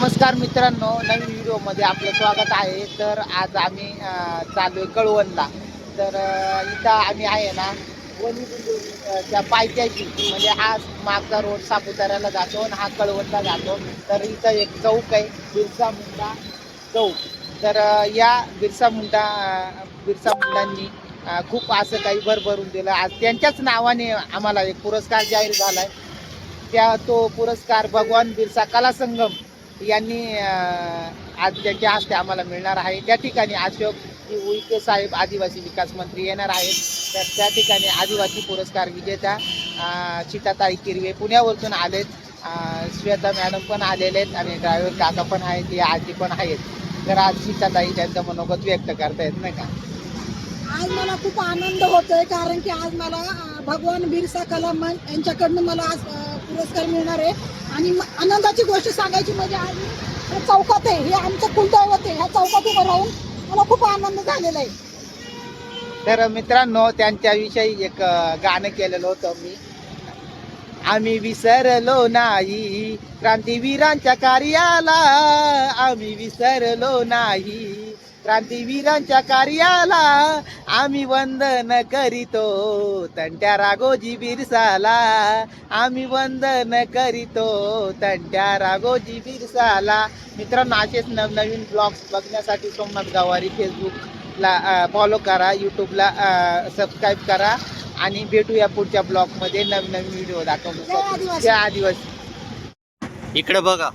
नमस्कार मित्रांनो, नवीन व्हिडिओमध्ये आपलं स्वागत आहे. तर आज आम्ही चालू आहे कळवणला. तर इथं आम्ही आहे ना वणी त्या पायथ्याशी, म्हणजे हा मागचा रोड सापुताऱ्याला जातो आणि हा कळवणला जातो. तर इथं एक चौक आहे, बिरसा मुंडा चौक. तर या बिरसा मुंडांनी खूप असं काही भरभरून दिलं. आज त्यांच्याच नावाने आम्हाला एक पुरस्कार जाहीर झाला आहे. तो पुरस्कार भगवान बिरसा कला संगम यांनी आज त्यांच्या हस्ते आम्हाला मिळणार आहे. त्या ठिकाणी अशोक उईके साहेब आदिवासी विकास मंत्री येणार आहेत. तर त्या ठिकाणी आदिवासी पुरस्कार विजेत्या सीताताई किरवे पुण्यावरून आलेत. श्वेता मॅडम पण आलेले आहेत आणि ड्रायव्हर काका पण आहेत, या आजी पण आहेत. तर आज सीताताई त्यांचं मनोगत व्यक्त करतायत नाही का. आज मला खूप आनंद होतोय, कारण की आज मला भगवान बिरसा कलाम यांच्याकडनं मला आज पुरस्कार मिळणार आहे. आणि आनंदाची गोष्ट सांगायची म्हणजे आज हे चौकात आहे, हे आमचं कुलदैवत आहे. ह्या चौकात उभं राहून मला खूप आनंद झालेला आहे. तर मित्रांनो, त्यांच्याविषयी एक गाणं केलेलं होतं मी. आम्ही विसरलो नाही क्रांतीवीरांच्या कार्याला, आम्ही विसरलो नाही क्रांतीवीरांच्या कार्याला, आम्ही वंदन करीतो तंट्या राघोजी बिरसाला, आम्ही वंदन करीतो तंट्या राघोजी बिरसाला. मित्रांनो, असेच नवनवीन ब्लॉग्स बघण्यासाठी सोमनाथ गवारी फेसबुकला फॉलो करा, यूट्यूबला सबस्क्राईब करा आणि भेटूया पुढच्या ब्लॉगमध्ये नवीन नवीन व्हिडिओ दाखवतो. जय आदिवासी. इकडे बघा.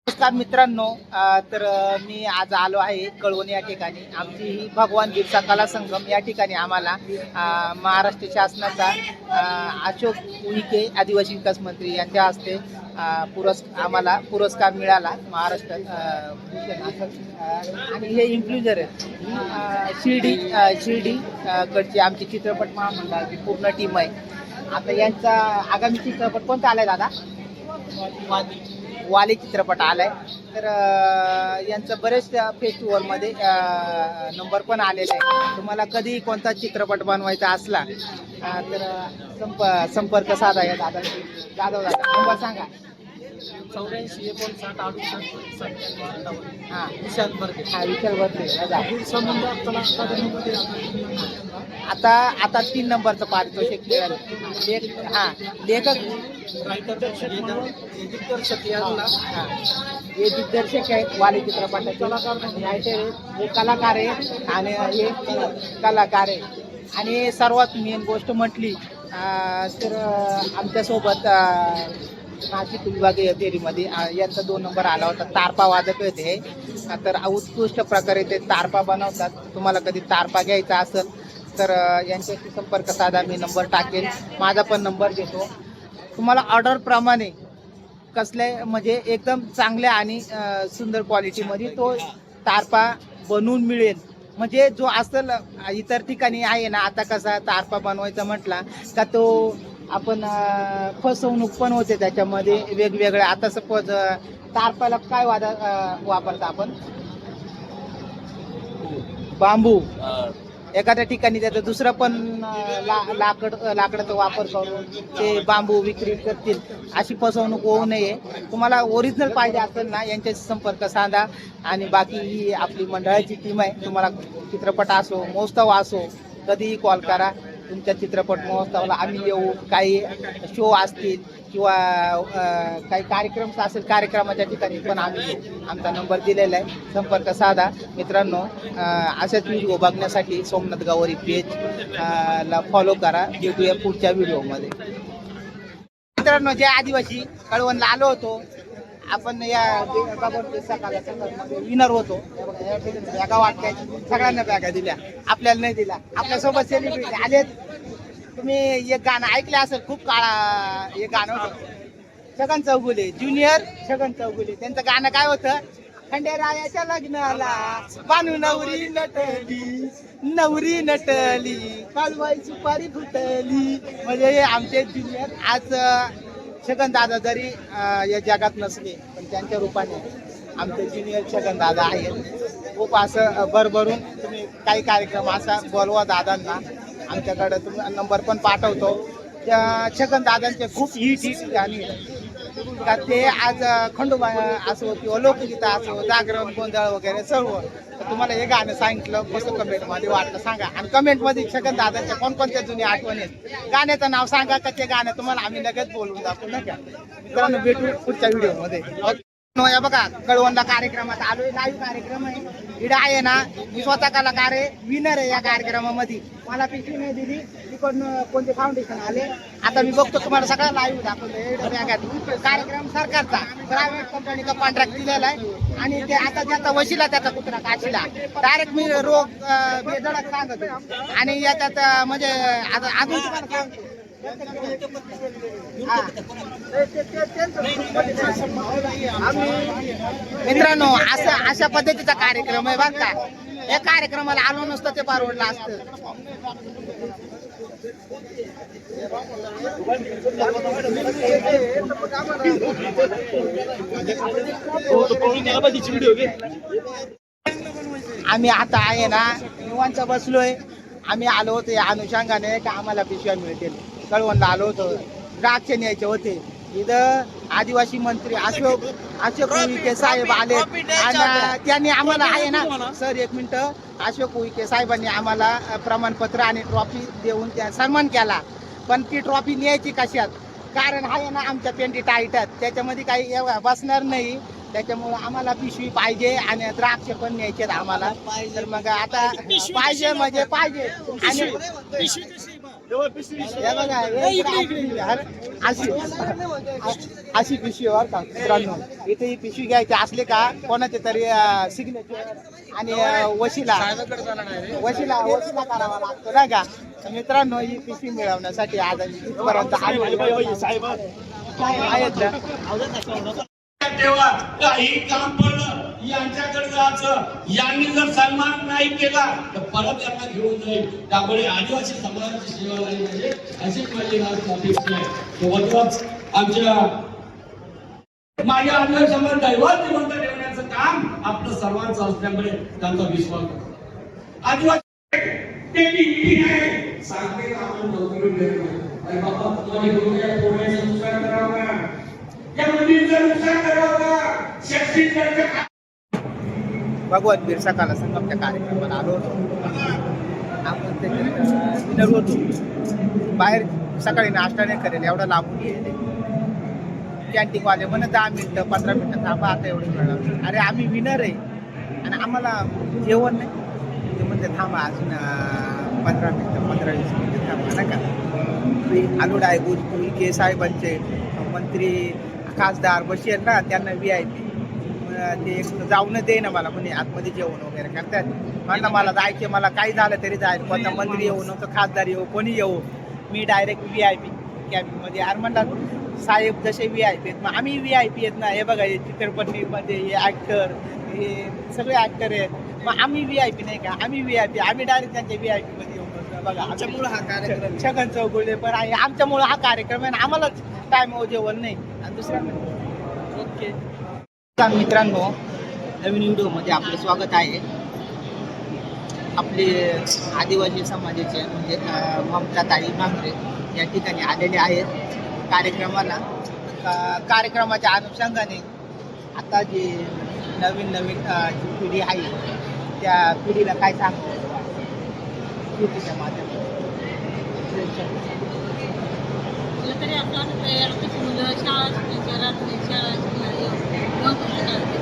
नमस्कार मित्रांनो, तर मी आज आलो आहे कळवण या ठिकाणी. आमची ही भगवान बिरसा कला संगम या ठिकाणी आम्हाला महाराष्ट्र शासनाचा अशोक उईके आदिवासी विकास मंत्री यांच्या हस्ते आम्हाला पुरस्कार मिळाला महाराष्ट्र आणि हे इन्फ्लुएन्सर आहेत. शिर्डी कडची आमची चित्रपट महामंडळाची पूर्ण टीम आहे. आता यांचा आगामी चित्रपट कोणता आलाय दादा? वाली चित्रपट आलाय. तर यांचं बरेच फेस्टिवलमध्ये नंबर पण आलेला आहे. तुम्हाला कधी कोणता चित्रपट बनवायचा असला तर संपर्क साधा या दादा. नंबर सांगा. 84 59 68 हां, विशाल बर्गे. विशाल बर्गे. आता 3 नंबरचं पारितोषिक मिळालं. लेखक दिग्दर्शक यांना हे दिग्दर्शक आहेत वाली चित्रपटाचे. हे कलाकार आहे आणि हे कलाकार आहे. आणि सर्वात मेन गोष्ट म्हटली तर आमच्यासोबत नाशिक विभागीय फेरीमध्ये यांचा 2 नंबर आला होता. तारपा वादक होते हे. तर उत्कृष्ट प्रकारे ते तारपा बनवतात. तुम्हाला कधी तारपा घ्यायचा असेल तर यांच्याशी संपर्क साधा. मी नंबर टाकेल, माझा पण नंबर देतो. तुम्हाला ऑर्डरप्रमाणे कसल्या म्हणजे एकदम चांगल्या आणि सुंदर क्वालिटीमध्ये तो तारपा बनवून मिळेल. म्हणजे जो असेल इतर ठिकाणी आहे ना, आता कसा तारपा बनवायचा म्हटला का तो आपण फसवणूक पण होते त्याच्यामध्ये वेगवेगळ्या. आता सपोज तारपाला काय वापरता आपण? बांबू. एखाद्या ठिकाणी त्याचं दुसरं पण लाकडाचा वापर करून ते बांबू विक्री करतील. अशी फसवणूक होऊ नये. तुम्हाला ओरिजिनल पाहिजे असेल ना, यांच्याशी संपर्क साधा. आणि बाकी ही आपली मंडळाची टीम आहे. तुम्हाला चित्रपट असो, महोत्सव असो, कधीही कॉल करा. तुमच्या चित्रपट महोत्सवाला आम्ही येऊ. काही शो असतील किंवा काही कार्यक्रम असेल, कार्यक्रमाच्या ठिकाणी पण आम्ही येऊ. आमचा नंबर दिलेला आहे, संपर्क साधा. मित्रांनो, अशाच व्हिडिओ बघण्यासाठी सोमनाथ गावरी पेज ला फॉलो करा. भेटूया पुढच्या व्हिडिओमध्ये. मित्रांनो, जे आदिवासी कळवणला आलो होतो आपण, या विनर होतो. बॅगा वाटल्या, सगळ्यांना बॅगा दिल्या, आपल्याला नाही दिला. आपल्यासोबत सेलिब्रिटी आलेत. तुम्ही एक गाणं ऐकलं असेल, खूप काळा एक गाणं होतं, छगन चौगुले, ज्युनियर छगन चौगुले. त्यांचं गाणं काय होतं? खंडेरायाच्या लग्नाला बानू नवरी नटली कालवाई सुपारी फुटली. म्हणजे हे आमचे ज्युनियर. आज छगन दादा जरी या जगात नसले पण त्यांच्या रूपाने आमचे ज्युनियर छगन दादा आहेत. खूप असं भरभरून तुम्ही काही कार्यक्रम असा बोलवा दादांना. आमच्याकडे तुम्ही नंबर पण पाठवतो. त्या छगन दादांचे खूप हिट गाणी का ते आज खंडोबा असो किंवा लोकगीता असो, जागरण, गोंधळ वगैरे सर्व. तर तुम्हाला हे गाणं सांगितलं, कसं कमेंटमध्ये वाटलं सांगा. आणि कमेंटमध्ये छगन दादांच्या कोणकोणत्या जुन्या आठवणी आहेत, गाण्याचं नाव सांगा. का ते गाणं तुम्हाला आम्ही लगेच बोलून दाखवू. नका मित्रांनो, भेटू पुढच्या व्हिडिओमध्ये. या बघा, कळवणला कार्यक्रमात आलोय. लाईव्ह कार्यक्रम आहे. इकडे आहे ना, मी स्वतः कलाकार आहे, विनर आहे या कार्यक्रमामध्ये. मला पिशवी नाही दिली, तिकडून कोणते फाउंडेशन आले. आता मी बघतो, तुम्हाला सगळं लाईव्ह दाखवतो. कार्यक्रम सरकारचा, प्रायव्हेट कंपनीचा कॉन्ट्रॅक्ट दिलेला आहे. आणि ते आता ज्याचा वशिला त्याचा कुत्रा काशीला, डायरेक्ट मी रोग बेधडक सांगतो. आणि याच्यात म्हणजे आता अजून तुम्हाला सांगतो, मित्रांनो, अशा पद्धतीचा कार्यक्रम आहे बघ का. या कार्यक्रमाला आलो नसतं ते परवडलं असतं. आम्ही आता आहे ना निवांत बसलोय. आम्ही आलो होतो या अनुषंगाने का आम्हाला पिशव्या मिळतील. कळवणला आलो होतो, द्राक्ष न्यायचे होते. इथं आदिवासी मंत्री अशोक उईके साहेब आले आणि त्यांनी आम्हाला आहे ना सर, एक मिनिट, अशोक उईके साहेबांनी आम्हाला प्रमाणपत्र आणि ट्रॉफी देऊन त्या सन्मान केला. पण ती ट्रॉफी न्यायची कशात? कारण आहे ना आमच्या पेंटी टाईटात, त्याच्यामध्ये काही बसणार नाही. त्याच्यामुळे आम्हाला पिशवी पाहिजे आणि द्राक्ष पण न्यायचे आम्हाला. तर मग आता पाहिजे म्हणजे पाहिजे. आणि अशी पिशवी वर का मित्रांनो, इथे ही पिशवी घ्यायची असले का कोणाचे तरी सिग्नेचर आणि वशिला करावा लागतो ना का. मित्रांनो, ही पिशवी मिळवण्यासाठी आज इथपर्यंत आहेत ना. तेव्हा काही काम पडलं यांच्याकडे जायचं. यांनी जर सन्मान नाही केला तर परत यांना घेऊन जाईल. त्यामुळे आदिवासी समाजाची सेवा झाली पाहिजे अशीच माझी अपेक्षा आहे. सोबतच आमच्या माझ्या आदिवासी समाज दैवत जिवंत ठेवण्याचं काम आपलं सर्वांचं असल्यामुळे त्यांचा विश्वास आदिवासी सांगते का आपण नोकरी देत नाही. बाबा तुम्हाला घेऊन पोरांचं नुकसान करावं ना, या मुलींचं नुकसान करावं का, शैक्षणिक कर्ज. भगवान बिरसा कला संगमच्या कार्यक्रमाला आलो होतो. आपण विनर होतो. बाहेर सकाळी नाश्ता नाही करेल एवढा लांबून येते. कॅन्टीनवाले म्हणे 10 मिनिटं 15 मिनिटं थांबा, आता एवढं मिळणार. अरे आम्ही विनर आहे आणि आम्हाला जेवण नाही. ते म्हणते थांबा अजून 15 मिनिटं 15-20 मिनिटं थांबा नका. आलूड आहे उईके साहेबांचे मंत्री खासदार बशीर ना, त्यांना VIP ते जाऊन दे ना मला, म्हणे आतमध्ये जेवण वगैरे करतात. म्हणलं मला जायचे, मला काही झालं तरी जायचं. कोणता मंत्री येऊ नव्हतं, खासदार येऊ, कोणी येऊ, मी डायरेक्ट VIP कॅबिनमध्ये. अरे म्हणतात साहेब जसे VIP आहेत मग आम्ही VIP आहेत ना. हे बघा, हे चित्रपटीमध्ये हे ॲक्टर, हे सगळे ॲक्टर आहेत. मग आम्ही VIP नाही का? आम्ही VIP, आम्ही डायरेक्ट त्यांच्या VIP मध्ये येऊन बघा आमच्यामुळं हा कार्यक्रम छगन चौगुले पण आहे, आमच्यामुळं हा कार्यक्रम आहे आणि आम्हालाच टाइम जेवण नाही आणि दुसऱ्यांना. ओके. मित्रांनो, नवीन व्हिडिओमध्ये आपलं स्वागत आहे. आपले आदिवासी समाजाचे म्हणजे ममताताई भांगरे या ठिकाणी आलेले आहेत कार्यक्रमाला. कार्यक्रमाच्या अनुषंगाने आता जी नवीन जी पिढी आहे त्या पिढीला काय सांगतो कृतीच्या माध्यमातून. तरी असं वाटतंय आपली मुलं शाळा शहरात शाळा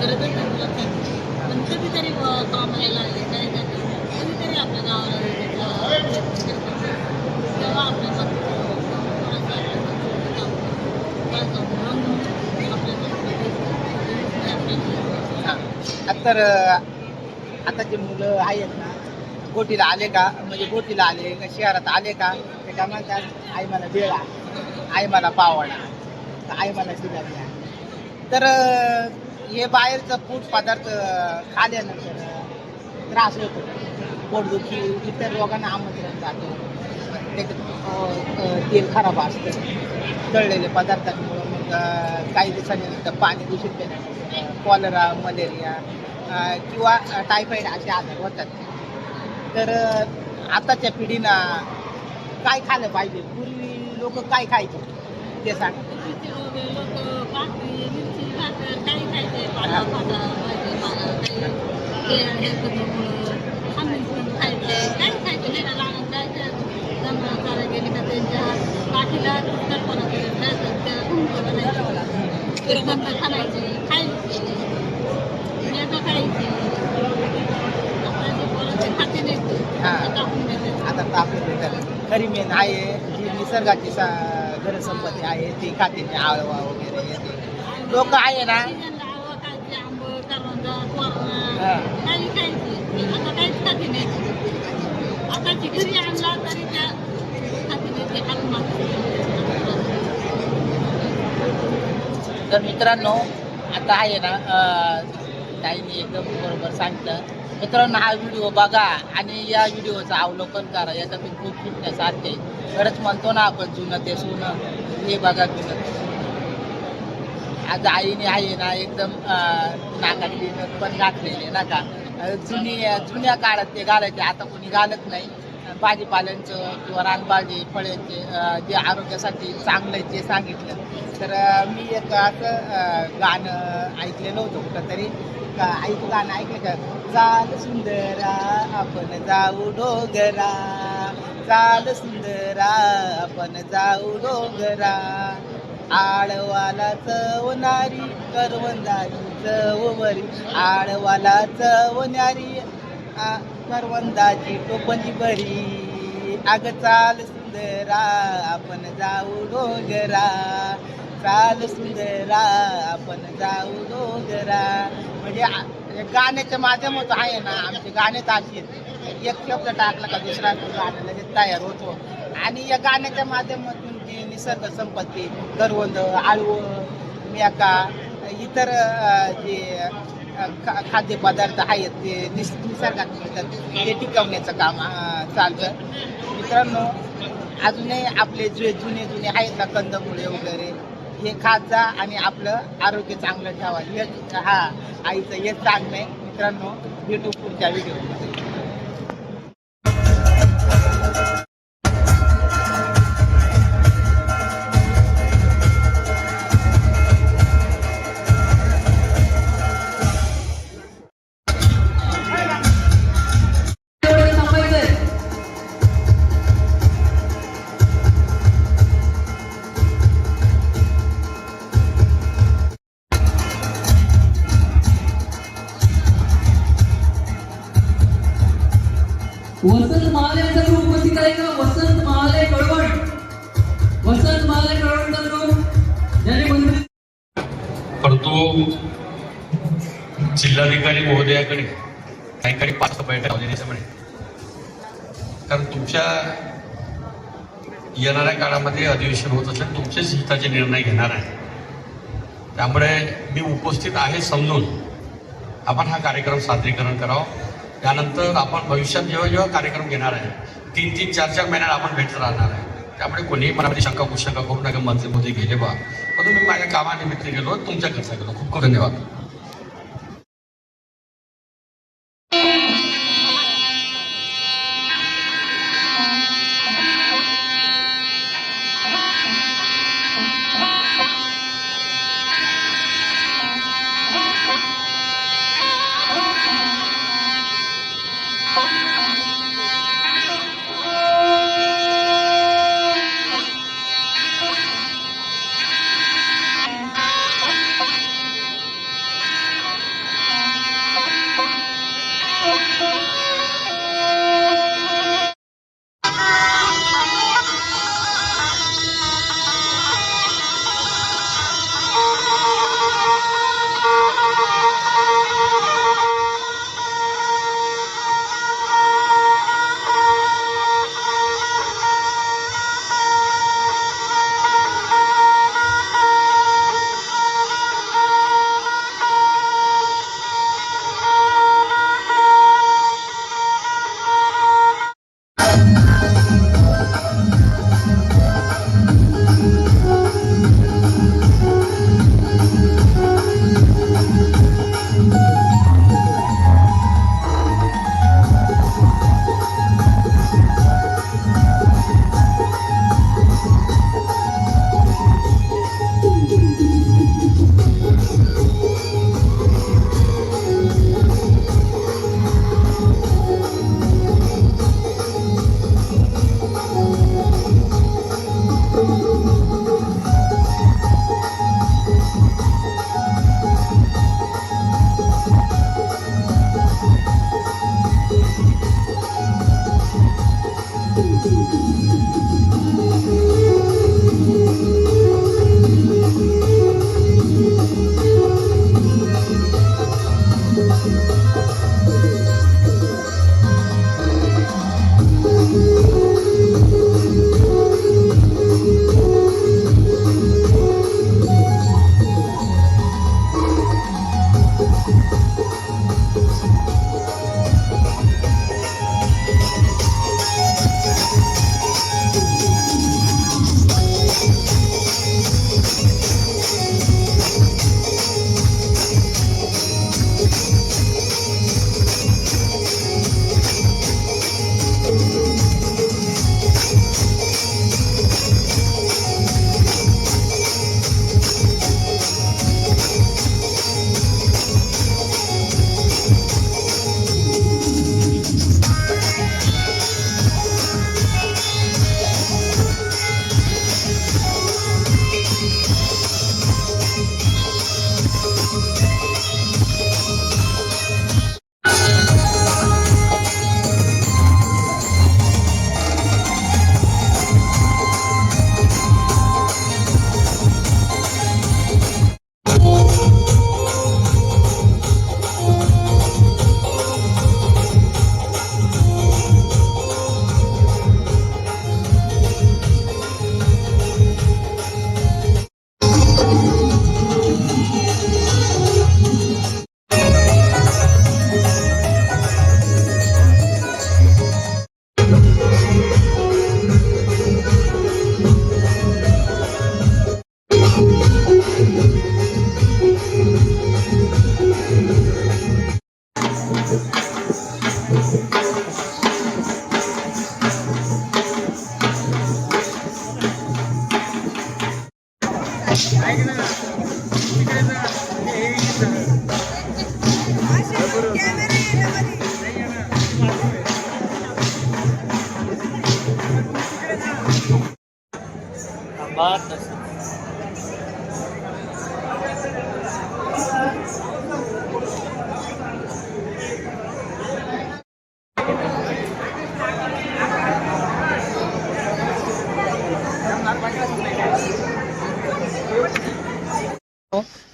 गरजच नाही मुलांसाठी, पण कधीतरी कामाला लागले काय कधीतरी आपल्या गावाला तेव्हा आपल्या तर आता जे मुलं आहेत ना गोटीला आले का म्हणजे गोटीला आले का शहरात आले का ते काय म्हणतात आई मला बेळा, आई मला पावडा, आई मला शिजायला. तर हे बाहेरचं फूड पदार्थ खाल्यानंतर त्रास होतो, पोटदुखी, इतर लोकांना आमंत्रण जातो, त्याच्यात तेल खराब असतं, तळलेले पदार्थांमुळं मग काही दिवसांनंतर पाणी दूषित केल्यानंतर कॉलरा, मलेरिया किंवा टायफॉईड असे आजार होतात. तर आताच्या पिढीनं काय खाल्लं पाहिजे, पूर्वी लोक काय खायचे ते सांग. आता तापलं खरी मेन आहे जी निसर्गाची घनसंपत्ती आहे ती खाते, आळवा वगैरे येते. लोक आहे ना तर मित्रांनो आता आहे ना ताईने एकदम बरोबर सांगितलं. मित्रांनो हा व्हिडिओ बघा आणि या व्हिडिओचं अवलोकन करा, याच्यातून खूप शिकण्यासारखे. खरंच म्हणतो ना आपण जुनं ते सोनं, हे बघा जुनं. आज आईने आहे ना एकदम नाकातली पण घातलेले ना का जुन्या काळात ते घालायचे, आता कोणी घालत नाही. भाजीपाल्यांचं किंवा रानभाजी फळांचे जे आरोग्यासाठी चांगलं आहे ते सांगितलं. तर मी एक असं गाणं ऐकलेलं होतं कुठं तरी, ऐकू गाणं ऐकलं का, चाल सुंदरा आपण जाऊ डोंगरा, चाल सुंदरा आपण जाऊ डोंगरा, आळवाला चवणारी करवंदाची चवबरी, आळवाला चवणारी करवंदाची टोपली बरी, अग चाल सुंदरा आपण जाऊ डोंगरा, चाल सुंदरा आपण जाऊ डोंगरा. म्हणजे गाण्याच्या माध्यमातून आहे ना आमचे गाणे अशी एक शब्द टाकला का दुसरा गाणं लगेच तयार होतो. आणि या गाण्याच्या माध्यमातून जी निसर्ग संपत्ती करवंद, आळवं, मेका, इतर जे खाद्यपदार्थ आहेत ते निसर्गात मिळतात ते टिकवण्याचं काम चालतं. मित्रांनो अजूनही आपले जे जुने आहेत ना कंदमुळे वगैरे हे खात जा आणि आपलं आरोग्य चांगलं ठेवा. हेच आईचं हेच सांगणं आहे. मित्रांनो भेटू पुढच्या व्हिडिओमध्ये. वसंत महालेचा ग्रुप उपस्थित आहे का? वसंत महाले कळवण, वसंत महाले कळवणचा ग्रुप ज्याने मंत्री. परंतु जिल्हाधिकारी महोदयाकडे काही 5 बैठक म्हणे, कारण तुमच्या येणाऱ्या काळामध्ये अधिवेशन होत असल्यास तुमचेच हिताचे निर्णय घेणार आहे. त्यामुळे मी उपस्थित आहे समजून आपण हा कार्यक्रम सादरीकरण करावं. त्यानंतर आपण भविष्यात जेव्हा जेव्हा कार्यक्रम घेणार आहे 3-3, 4-4 महिन्यात आपण भेटत राहणार आहे. त्यामुळे कोणीही मनामध्ये शंका कुशंका करू नका मंत्रीमध्ये गेले बा, परंतु मी माझ्या कामानिमित्त गेलो, तुमच्याकरता गेलो. खूप खूप धन्यवाद.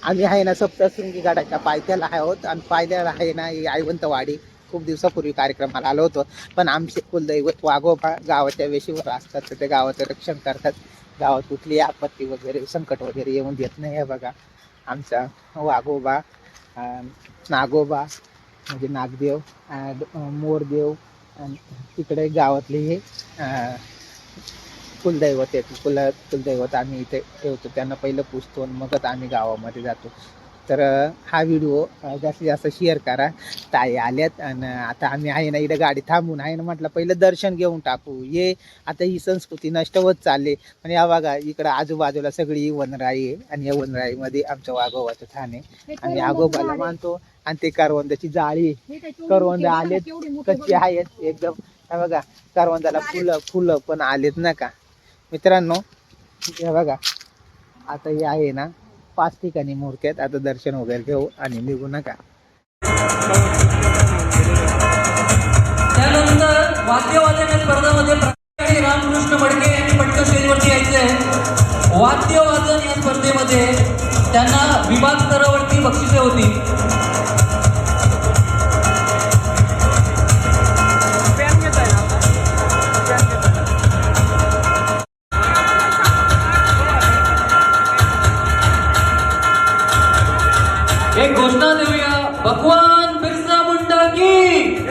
आम्ही आहे ना सप्तशृंगी गडाच्या पायथ्याला आहोत आणि पायथ्याला आहे ना ही आयवंतवाडी. खूप दिवसापूर्वी कार्यक्रमाला आलो होतो, पण आमचे कुलदैवत वाघोबा गावाच्या वेशीवर असतात, तर ते गावाचं रक्षण करतात. गावात कुठली आपत्ती वगैरे संकट वगैरे येऊन देत नाही. हे बघा आमचा वाघोबा, नागोबा म्हणजे नागदेव, मोरदेव आणि तिकडे गावातले हे कुलदैवत आहेत. कुलदैवत आम्ही इथे ठेवतो, त्यांना पहिलं पुजतो आणि मगच आम्ही गावामध्ये जातो. तर हा व्हिडिओ जास्तीत जास्त शेअर करा. ताई आल्यात आणि आता आम्ही आहे ना इकडे गाडी थांबून आहे ना म्हटलं पहिलं दर्शन घेऊन टाकू. आता ही संस्कृती नष्ट होत चालली. पण या बघा इकडं आजूबाजूला सगळी वनराई आहे आणि या वनराईमध्ये आमचं वाघोबाचं ठाण आहे. आम्ही आगोबाला मानतो आणि ते करवंदाची जाळी, करवंद आलेत कच्ची आहेत एकदम. हे बघा करवंदाला फुलं पण आलेत ना का मित्रांनो. हे बघा आता हे आहे ना 5 ठिकाणी मूर्ती आहेत. आता दर्शन वगैरे घेऊ आणि निघू नका. त्यानंतर वाद्यवादन स्पर्धामध्ये आणि रामकृष्ण मडके यांनी पटकन स्टेजवरती यायचंय. वाद्यवादन या स्पर्धेमध्ये त्यांना विभाग स्तरावरती बक्षिसे होती. एक घोषणा देऊया, भगवान बिरसा मुंडा की